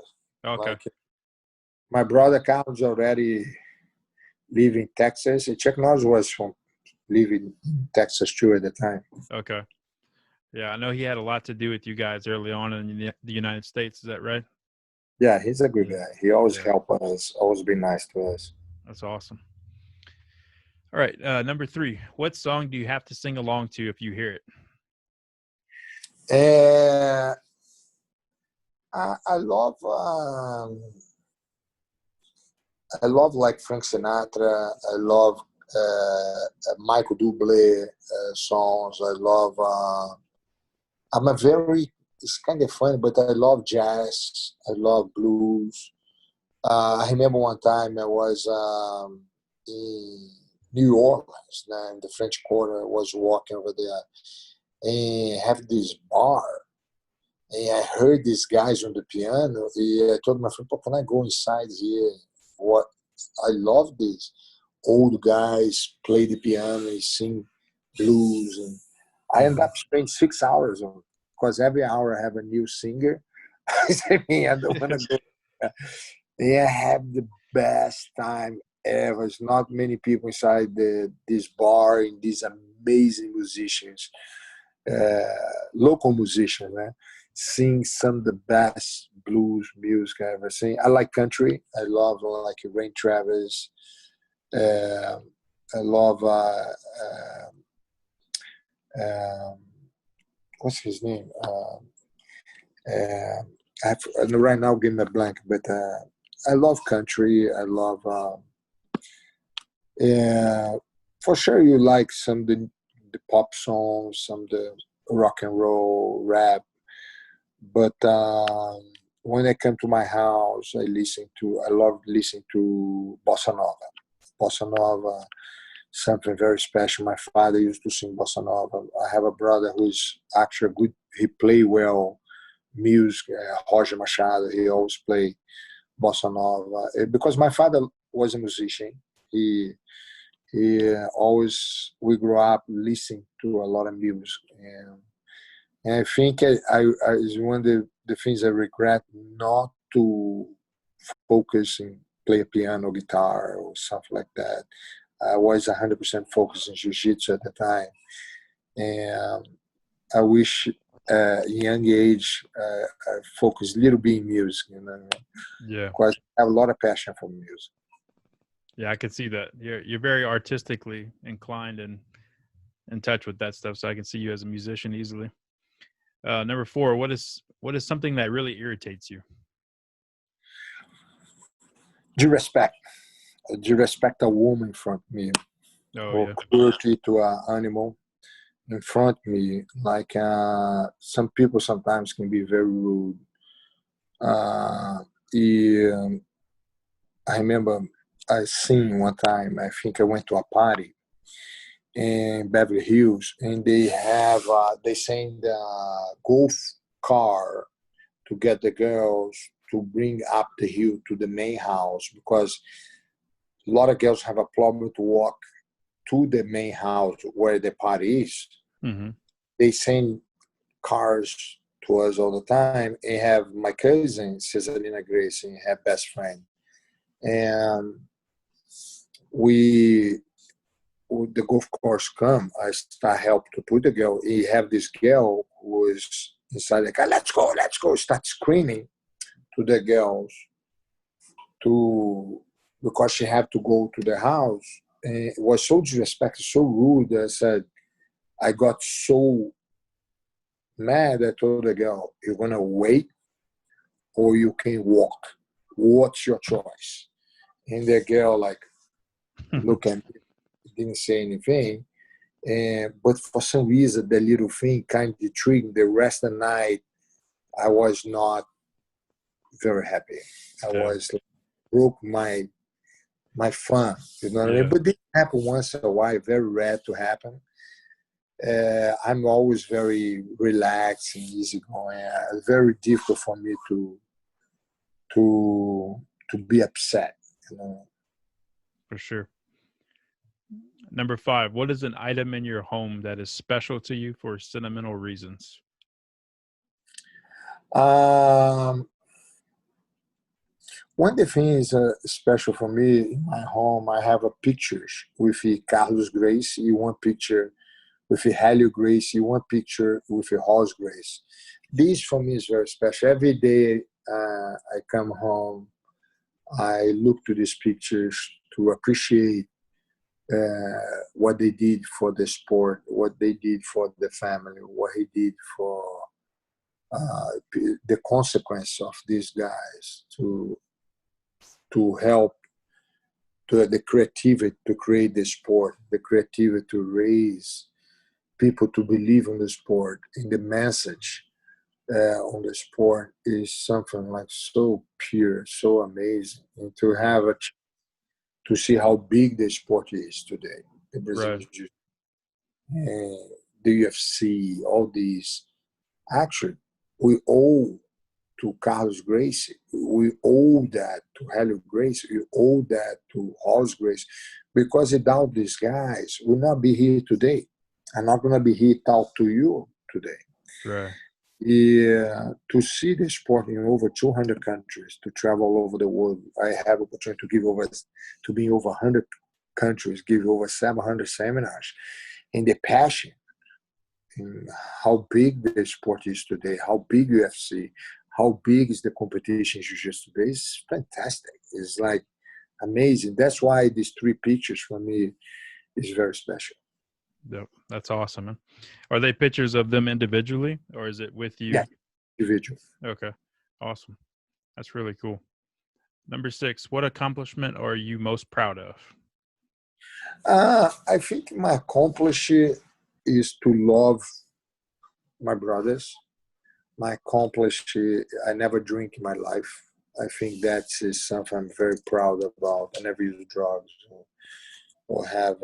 Okay. like my brother Carlos already live in Texas. And Chuck Norris was from living in Texas too at the time. Okay. Yeah, I know he had a lot to do with you guys early on in the United States. Is that right? Yeah, he's a good Yeah. guy. He always Yeah. help us, always be nice to us. That's awesome. All right. Number 3. What song do you have to sing along to if you hear it? I love like Frank Sinatra. I love Michael Bublé songs. I love. I'm a very. It's kind of funny, but I love jazz. I love blues. I remember one time I was in New Orleans, in the French Quarter. I was walking over there and have this bar. And I heard these guys on the piano. And I told my friend, "Can I go inside here? What I love this. Old guys play the piano and sing blues." And I end up spending 6 hours on, because every hour I have a new singer. I said, "Man, I don't want to go." And I have the best time ever. There's not many people inside this bar and these amazing musicians, local musicians, sing some of the best blues music I ever seen. I like country. I love like Rain Travis. I love what's his name? Right now, give me a blank, but I love country. I love. For sure, you like some of the pop songs, some of the rock and roll, rap. But when I come to my house, I love listening to bossa nova. Bossa nova, something very special. My father used to sing bossa nova. I have a brother who's actually good. He play well music. Rigan Machado. He always play bossa nova. Because my father was a musician. He always, we grew up listening to a lot of music, and I think I is one of the things I regret, not to focus and play a piano, guitar, or something like that. I was 100% focused in jiu-jitsu at the time, and I wish young age I focused a little bit in music, Yeah. because I have a lot of passion for music. Yeah, I could see that. You're very artistically inclined and in touch with that stuff, so I can see you as a musician easily. Number 4, what is something that really irritates you? Do you respect a woman in front of me, Oh, or yeah. cruelty to an animal in front of me? Like some people sometimes can be very rude. Uh, I remember I seen one time, I think I went to a party in Beverly Hills, and they send a golf car to get the girls to bring up the hill to the main house, because a lot of girls have a problem to walk to the main house where the party is. Mm-hmm. They send cars to us all the time, and have my cousin Cesarina Gracie, her best friend, and we the golf course come. I start help to put the girl. He have this girl who is inside, like, let's go, start screaming to the girls to, because she had to go to the house. And it was so disrespectful, so rude. I said, I got so mad. I told the girl, "You're gonna wait, or you can walk. What's your choice?" And the girl like look at me, didn't say anything. But for some reason, the little thing kind of intrigued. The rest of the night, I was not very happy. I Yeah. was like, broke my fun, you know what I Yeah. mean? But this happen once in a while, very rare to happen. I'm always very relaxed and easygoing. Very difficult for me to be upset, you know. For sure. Number 5, what is an item in your home that is special to you for sentimental reasons? Um, One of the things special for me in my home, I have a pictures with Carlos Gracie, one picture with Helio Gracie, one picture with Horse Gracie. This for me is very special. Every day I come home, I look to these pictures to appreciate what they did for the sport, what they did for the family, what he did for the consequence of these guys to help to the creativity to create the sport, the creativity to raise people to believe in the sport, in the message on the sport is something like so pure, so amazing, and to have to see how big the sport is today, the Brazilian Right. Jiu-Jitsu, the UFC, all these. Actually, we owe to Carlos Gracie, we owe that to Helio Gracie, we owe that to Horse Gracie, because without these guys, we'll not be here today. I'm not going to be here to talk to you today. Right. Yeah, to see the sport in over 200 countries, to travel all over the world. I have opportunity to be in over 100 countries, give over 700 seminars, and the passion in how big the sport is today, how big UFC, how big is the competition jiu-jitsu today is fantastic. It's like amazing. That's why these three pictures for me is very special. Yep. That's awesome, man. Are they pictures of them individually, or is it with you? Yeah, individual. Okay. Awesome. That's really cool. Number 6, what accomplishment are you most proud of? I think my accomplishment is to love my brothers. My accomplishment, I never drink in my life. I think that is something I'm very proud about. I never use drugs or have.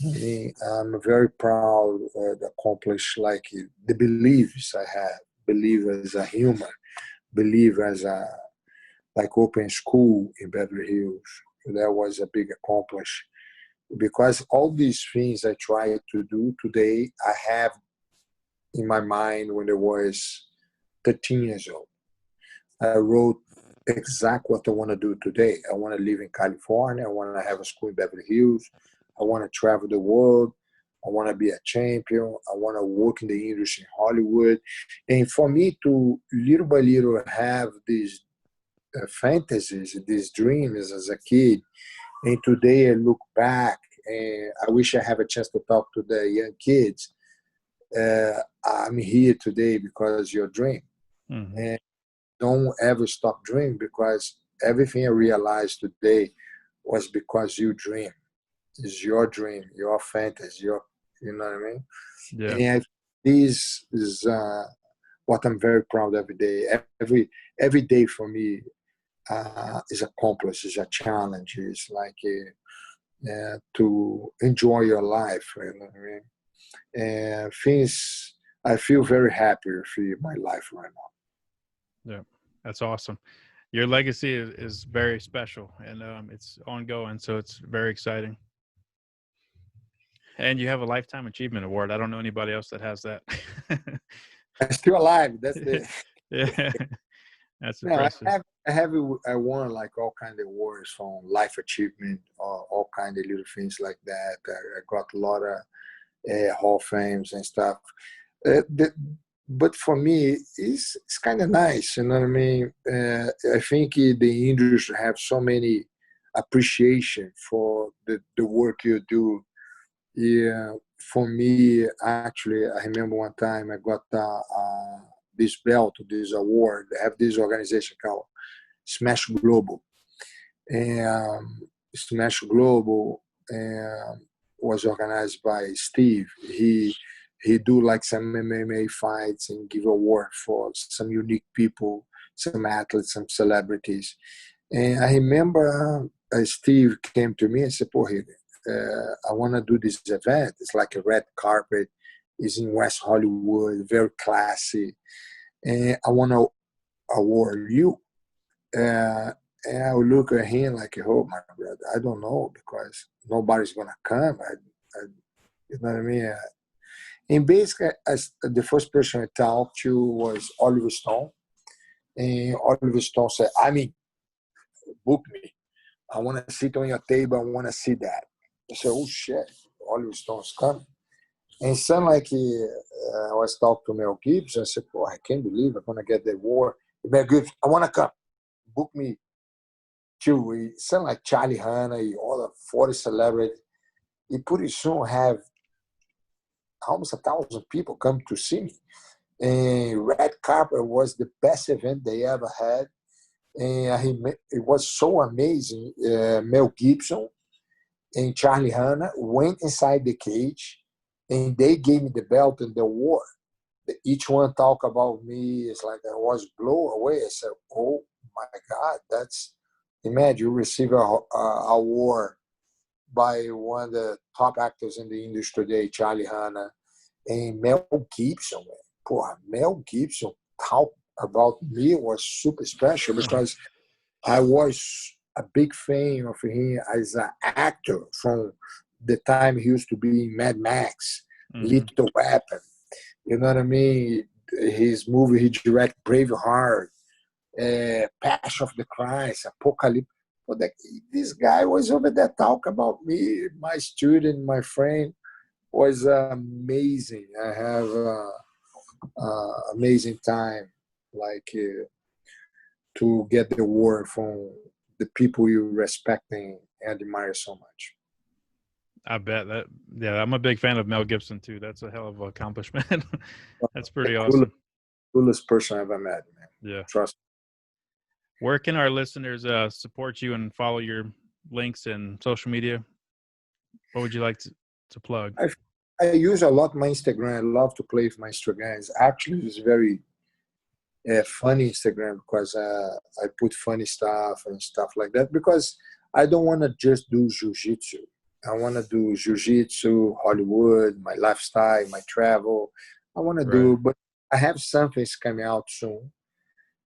I'm very proud to accomplish like the beliefs I have. Believe as a human. Believe as a like open school in Beverly Hills. That was a big accomplishment because all these things I try to do today, I have in my mind when I was 13 years old. I wrote exactly what I want to do today. I want to live in California. I want to have a school in Beverly Hills. I want to travel the world. I want to be a champion. I want to work in the industry in Hollywood. And for me to little by little have these fantasies, these dreams as a kid, and today I look back and I wish I have a chance to talk to the young kids. I'm here today because your dream. Mm-hmm. And don't ever stop dreaming because everything I realized today was because you dream. It's your dream, your fantasy, you know what I mean? Yeah. And this is what I'm very proud every day. Every day for me is accomplished, is a challenge. It's like to enjoy your life. You know what I mean? And things, I feel very happy with my life right now. Yeah. That's awesome. Your legacy is very special, and it's ongoing, so it's very exciting. And you have a lifetime achievement award. I don't know anybody else that has that. I'm still alive. That's the. Yeah. That's No, impressive. I won like all kind of awards from life achievement, all kind of little things like that. I got a lot of Hall of Fames and stuff. But for me, it's kind of nice. You know what I mean? I think the industry have so many appreciation for the work you do. Yeah, for me, actually, I remember one time I got this belt, this award. They have this organization called Smash Global. And Smash Global was organized by Steve. He do like some MMA fights and give award for some unique people, some athletes, some celebrities. And I remember Steve came to me and said, "Poor I want to do this event. It's like a red carpet. It's in West Hollywood, very classy. And I want to award you." And I would look at him like, "Oh, my brother, I don't know because nobody's going to come." You know what I mean? And basically, as the first person I talked to was Oliver Stone. And Oliver Stone said, I mean, book me. I want to sit on your table. I want to see that. I said, oh, shit. Oliver Stone's coming. And some like I was talking to Mel Gibson. I said, "Oh, I can't believe I'm gonna get the award." Mel Gibson, I wanna come. Book me too. Some like Charlie Hanna, all the 40 celebrities. He pretty soon have almost 1,000 people come to see me. And Red Carpet was the best event they ever had. And it was so amazing. Mel Gibson and Charlie Hanna went inside the cage. And they gave me the belt and the award. Each one talk about me. It's like I was blown away. I said, "Oh my God, that's imagine you receive a award by one of the top actors in the industry today, Charlie Hanna, and Mel Gibson. Man. Poor Mel Gibson talk about me was super special because I was a big fan of him as an actor from the time he used to be in Mad Max, Lethal Weapon. You know what I mean? His movie he directed, Braveheart, Passion of the Christ, Apocalypse. But this guy was over there talk about me, my student, my friend. Was amazing. I have amazing time, like to get the award from the people you respect and admire so much. I bet that. Yeah, I'm a big fan of Mel Gibson too. That's a hell of an accomplishment. That's pretty awesome. Coolest person I've ever met, man. Yeah. Trust me. Where can our listeners support you and follow your links and social media? What would you like to plug? I use a lot my Instagram. I love to play with my Instagram. It's very funny Instagram because I put funny stuff and stuff like that because I don't want to just do jiu-jitsu. I want to do jiu-jitsu, Hollywood, my lifestyle, my travel. I want to do, but I have something coming out soon.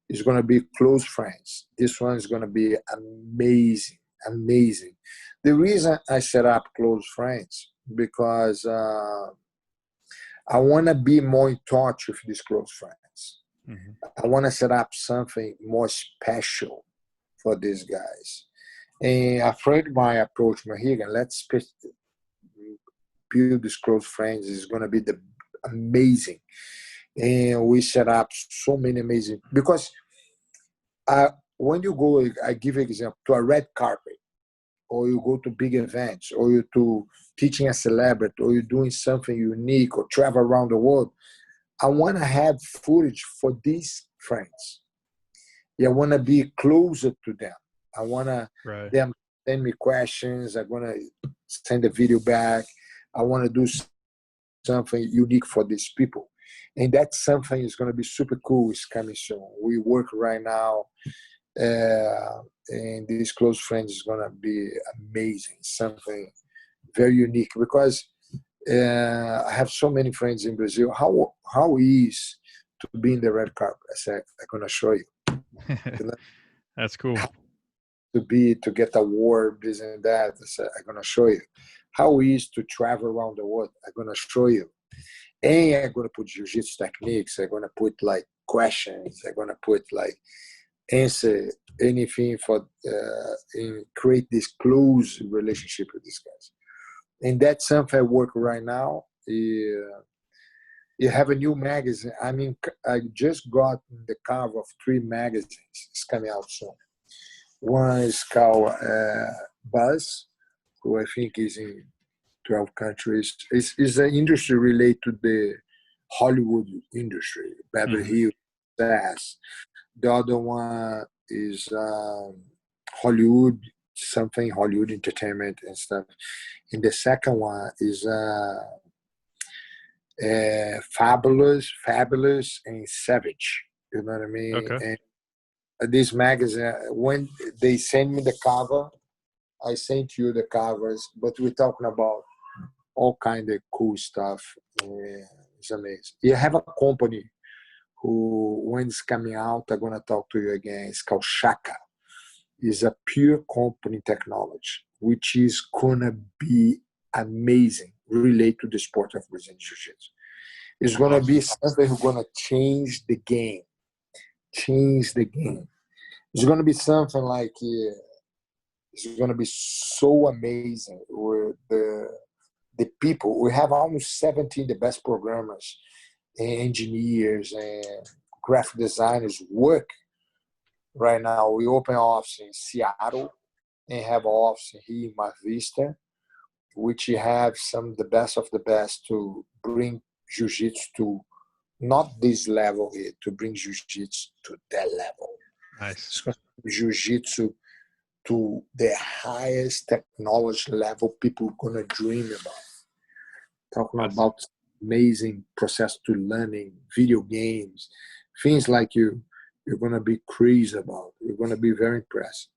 It's going to be Close Friends. This one is going to be amazing, amazing. The reason I set up Close Friends because I want to be more in touch with these close friends. I want to set up something more special for these guys. And a friend of mine approached me, Rigan, let's build these close friends. It's going to be amazing. And we set up so many amazing, because when you go, I give an example, to a red carpet, or you go to big events, or you to teaching a celebrity, or you're doing something unique, or travel around the world, I want to have footage for these friends. I want to be closer to them. I want them send me questions. I'm going to send a video back. I want to do something unique for these people. And that's something is going to be super cool. It's coming soon. We work right now. And this close friends is going to be amazing. Something very unique because I have so many friends in Brazil. How is to be in the red carpet? I said, I'm going to show you. That's cool. To get award, this and that. I said, I'm going to show you. How is to travel around the world? I'm going to show you. And I'm going to put jiu-jitsu techniques. I'm going to put like questions. I'm going to put like answer anything for and create this close relationship with these guys. And that's something I work right now. You have a new magazine. I mean, I just got the cover of 3 magazines. It's coming out soon. One is called Buzz, who I think is in 12 countries. It's an industry related to the Hollywood industry, Beverly Hills, SAS. The other one is Hollywood, something Hollywood entertainment and stuff. And the second one is Fabulous and Savage. You know what I mean? Okay. And this magazine, when they send me the cover, I sent you the covers, but we're talking about all kind of cool stuff. It's amazing. You have a company who, when it's coming out, I'm going to talk to you again. It's called Shaka. It's a pure company technology, which is going to be amazing, relate to the sport of Brazilian Jiu-Jitsu. It's gonna be something who's gonna change the game. Change the game. It's gonna be something like it's gonna be so amazing with the people. We have almost 17 the best programmers and engineers and graphic designers work right now. We open office in Seattle and have office here in Mar Vista, which have some of the best to bring jiu-jitsu to not this level here, to bring jiu-jitsu to that level. Nice. Jiu-jitsu to the highest technology level people are gonna dream about. Talking about amazing process to learning, video games, things like you're gonna be crazy about. You're gonna be very impressed.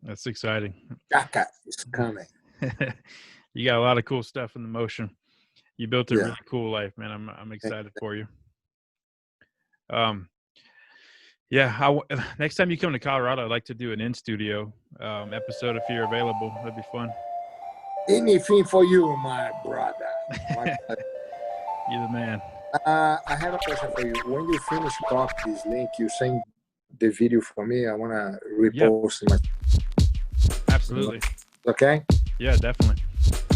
That's exciting. Chaka is coming. You got a lot of cool stuff in the motion. You built a Yeah. really cool life, man. I'm excited for you. Next time you come to Colorado, I'd like to do an in-studio episode if you're available. That'd be fun. Anything for you, my brother. You're the man. I have a question for you. When you finish copy this link, you send the video for me. I want to repost my. Absolutely. Okay? Yeah, definitely.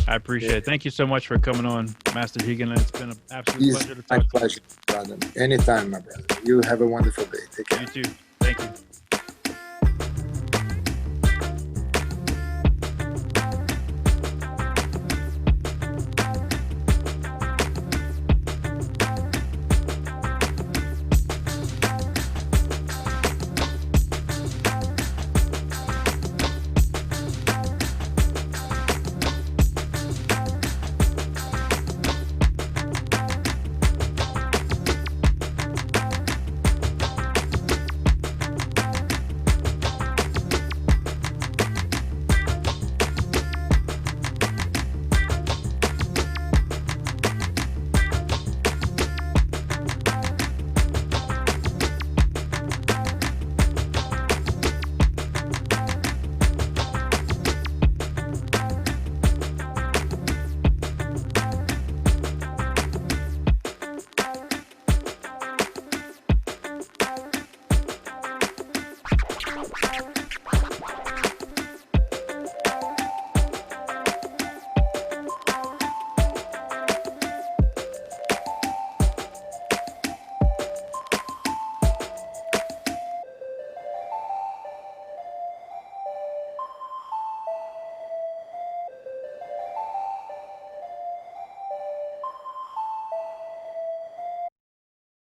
I appreciate it. Thank you so much for coming on, Master Rigan. It's been an absolute pleasure to talk to you. My pleasure, brother. Anytime, my brother. You have a wonderful day. Take care. You too. Thank you.